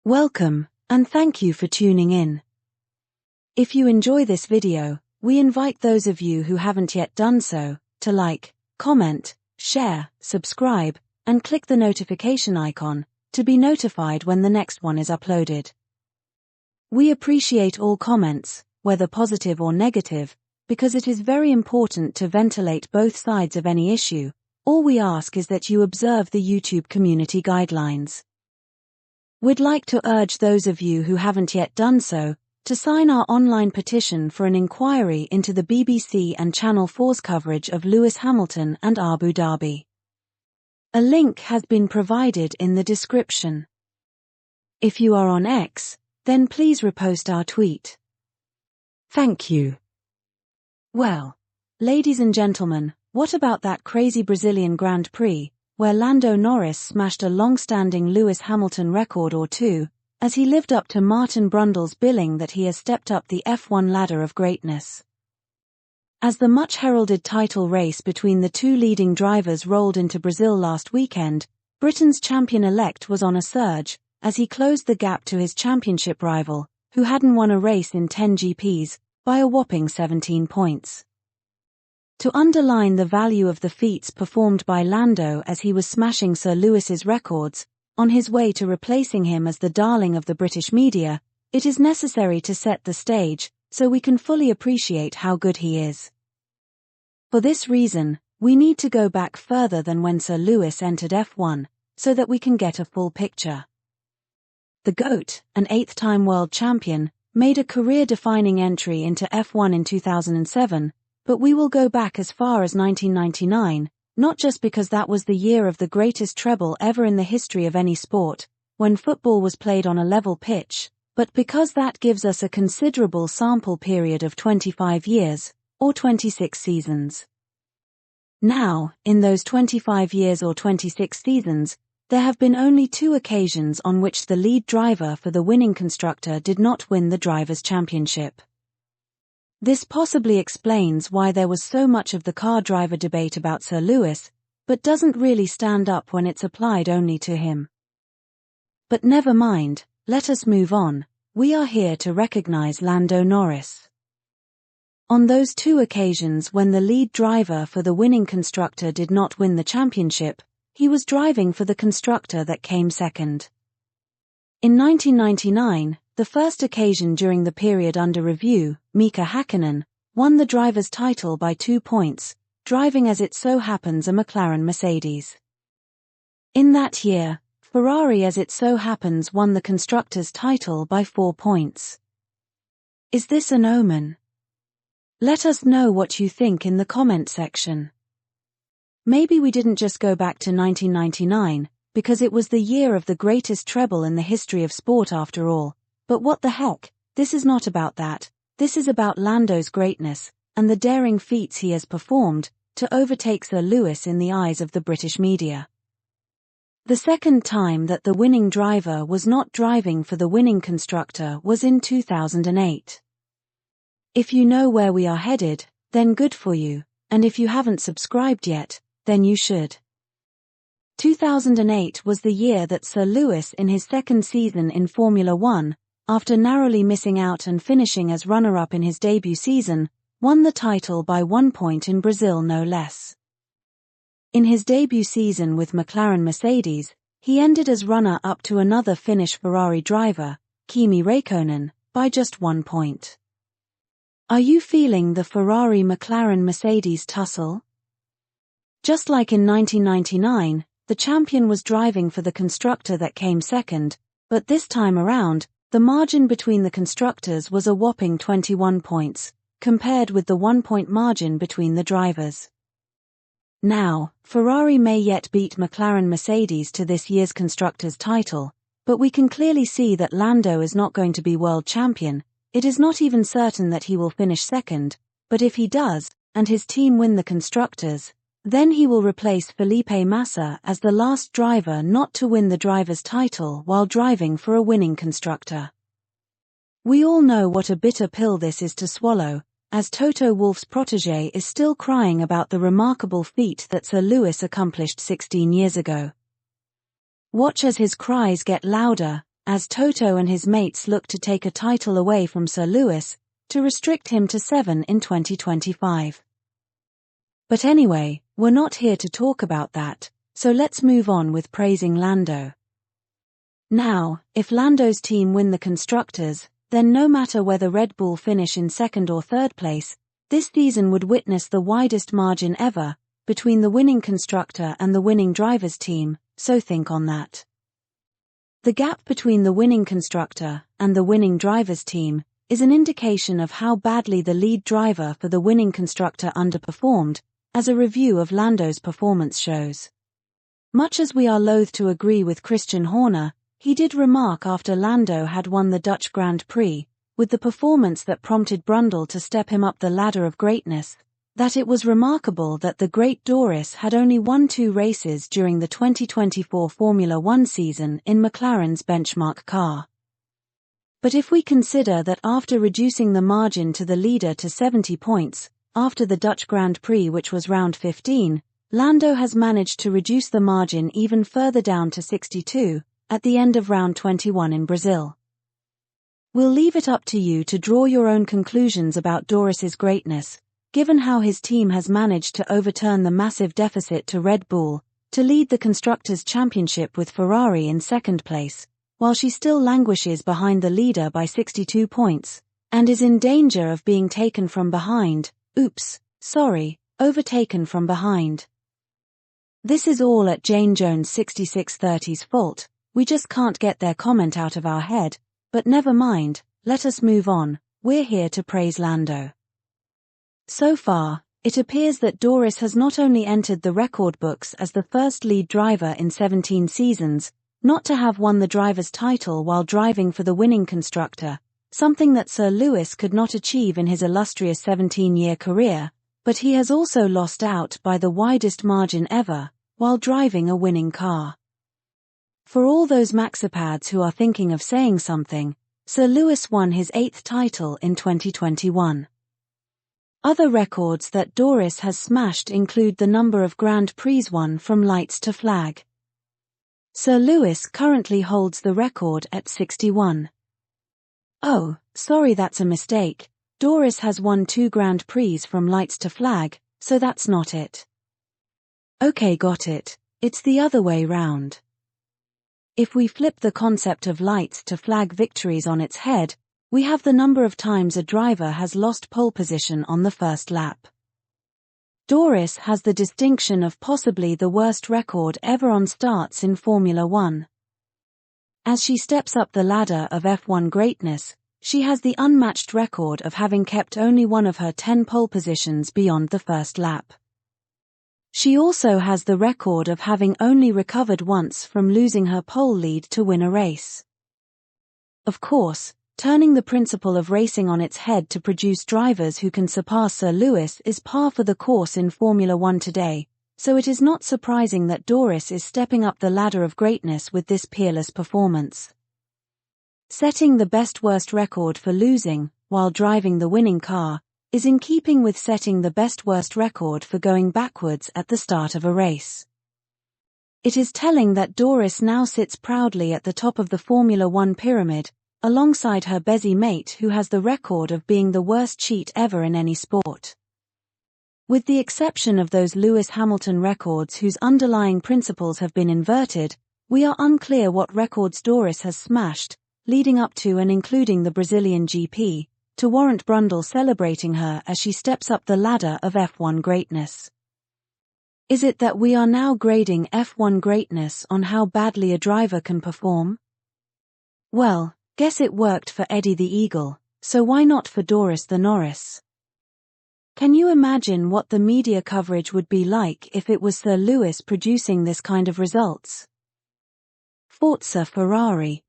Welcome, and thank you for tuning in. If you enjoy this video, we invite those of you who haven't yet done so, to like, comment, share, subscribe, and click the notification icon, to be notified when the next one is uploaded. We appreciate all comments, whether positive or negative, because it is very important to ventilate both sides of any issue. All we ask is that you observe the YouTube community guidelines. We'd like to urge those of you who haven't yet done so, to sign our online petition for an inquiry into the BBC and Channel 4's coverage of Lewis Hamilton and Abu Dhabi. A link has been provided in the description. If you are on X, then please repost our tweet. Thank you. Well, ladies and gentlemen, what about that crazy Brazilian Grand Prix, where Lando Norris smashed a long-standing Lewis Hamilton record or two, as he lived up to Martin Brundle's billing that he has stepped up the F1 ladder of greatness? As the much-heralded title race between the two leading drivers rolled into Brazil last weekend, Britain's champion-elect was on a surge, as he closed the gap to his championship rival, who hadn't won a race in 10 GPs, by a whopping 17 points. To underline the value of the feats performed by Lando as he was smashing Sir Lewis's records, on his way to replacing him as the darling of the British media, it is necessary to set the stage, so we can fully appreciate how good he is. For this reason, we need to go back further than when Sir Lewis entered F1, so that we can get a full picture. The GOAT, an 8th-time world champion, made a career-defining entry into F1 in 2007, but we will go back as far as 1999, not just because that was the year of the greatest treble ever in the history of any sport, when football was played on a level pitch, but because that gives us a considerable sample period of 25 years, or 26 seasons. Now, in those 25 years or 26 seasons, there have been only 2 occasions on which the lead driver for the winning constructor did not win the Drivers' Championship. This possibly explains why there was so much of the car driver debate about Sir Lewis, but doesn't really stand up when it's applied only to him. But never mind, let us move on. We are here to recognize Lando Norris. On those 2 occasions when the lead driver for the winning constructor did not win the championship, he was driving for the constructor that came second. In 1999, the first occasion during the period under review, Mika Häkkinen won the driver's title by 2 points, driving as it so happens a McLaren Mercedes. In that year, Ferrari as it so happens won the constructor's title by 4 points. Is this an omen? Let us know what you think in the comment section. Maybe we didn't just go back to 1999, because it was the year of the greatest treble in the history of sport after all. But what the heck, this is not about that, this is about Lando's greatness, and the daring feats he has performed, to overtake Sir Lewis in the eyes of the British media. The second time that the winning driver was not driving for the winning constructor was in 2008. If you know where we are headed, then good for you, and if you haven't subscribed yet, then you should. 2008 was the year that Sir Lewis in his second season in Formula 1, after narrowly missing out and finishing as runner-up in his debut season, won the title by 1 point in Brazil no less. In his debut season with McLaren Mercedes, he ended as runner-up to another Finnish Ferrari driver, Kimi Räikkönen, by just 1 point. Are you feeling the Ferrari-McLaren Mercedes tussle? Just like in 1999, the champion was driving for the constructor that came second, but this time around, the margin between the constructors was a whopping 21 points, compared with the 1-point margin between the drivers. Now, Ferrari may yet beat McLaren Mercedes to this year's constructors' title, but we can clearly see that Lando is not going to be world champion. It is not even certain that he will finish second, but if he does, and his team win the constructors, then he will replace Felipe Massa as the last driver not to win the driver's title while driving for a winning constructor. We all know what a bitter pill this is to swallow, as Toto Wolff's protégé is still crying about the remarkable feat that Sir Lewis accomplished 16 years ago. Watch as his cries get louder, as Toto and his mates look to take a title away from Sir Lewis, to restrict him to 7 in 2025. But anyway, we're not here to talk about that, so let's move on with praising Lando. Now, if Lando's team win the Constructors, then no matter whether Red Bull finish in second or third place, this season would witness the widest margin ever between the winning constructor and the winning driver's team, so think on that. The gap between the winning constructor and the winning driver's team is an indication of how badly the lead driver for the winning constructor underperformed, as a review of Lando's performance shows. Much as we are loath to agree with Christian Horner, he did remark after Lando had won the Dutch Grand Prix, with the performance that prompted Brundle to step him up the ladder of greatness, that it was remarkable that the great Doris had only won 2 races during the 2024 Formula One season in McLaren's benchmark car. But if we consider that after reducing the margin to the leader to 70 points, after the Dutch Grand Prix, which was round 15, Lando has managed to reduce the margin even further down to 62, at the end of round 21 in Brazil. We'll leave it up to you to draw your own conclusions about Doris's greatness, given how his team has managed to overturn the massive deficit to Red Bull, to lead the Constructors' Championship with Ferrari in second place, while she still languishes behind the leader by 62 points, and is in danger of being taken from behind, overtaken from behind. This is all at Jane Jones 6630's fault. We just can't get their comment out of our head, but never mind, let us move on, we're here to praise Lando. So far, it appears that Doris has not only entered the record books as the first lead driver in 17 seasons, not to have won the driver's title while driving for the winning constructor, something that Sir Lewis could not achieve in his illustrious 17-year career, but he has also lost out by the widest margin ever, while driving a winning car. For all those Maxipads who are thinking of saying something, Sir Lewis won his 8th title in 2021. Other records that Doris has smashed include the number of Grand Prix won from lights to flag. Sir Lewis currently holds the record at 61. Oh, sorry, that's a mistake. Doris has won 2 Grand Prix from lights to flag, so that's not it. Okay, got it. It's the other way round. If we flip the concept of lights to flag victories on its head, we have the number of times a driver has lost pole position on the first lap. Doris has the distinction of possibly the worst record ever on starts in Formula One. As she steps up the ladder of F1 greatness, she has the unmatched record of having kept only one of her 10 pole positions beyond the first lap. She also has the record of having only recovered once from losing her pole lead to win a race. Of course, turning the principle of racing on its head to produce drivers who can surpass Sir Lewis is par for the course in Formula One today, so it is not surprising that Doris is stepping up the ladder of greatness with this peerless performance. Setting the best-worst record for losing, while driving the winning car, is in keeping with setting the best-worst record for going backwards at the start of a race. It is telling that Doris now sits proudly at the top of the Formula One pyramid, alongside her busy mate who has the record of being the worst cheat ever in any sport. With the exception of those Lewis-Hamilton records whose underlying principles have been inverted, we are unclear what records Doris has smashed, leading up to and including the Brazilian GP, to warrant Brundle celebrating her as she steps up the ladder of F1 greatness. Is it that we are now grading F1 greatness on how badly a driver can perform? Well, guess it worked for Eddie the Eagle, so why not for Doris the Norris? Can you imagine what the media coverage would be like if it was Sir Lewis producing this kind of results? Forza Ferrari.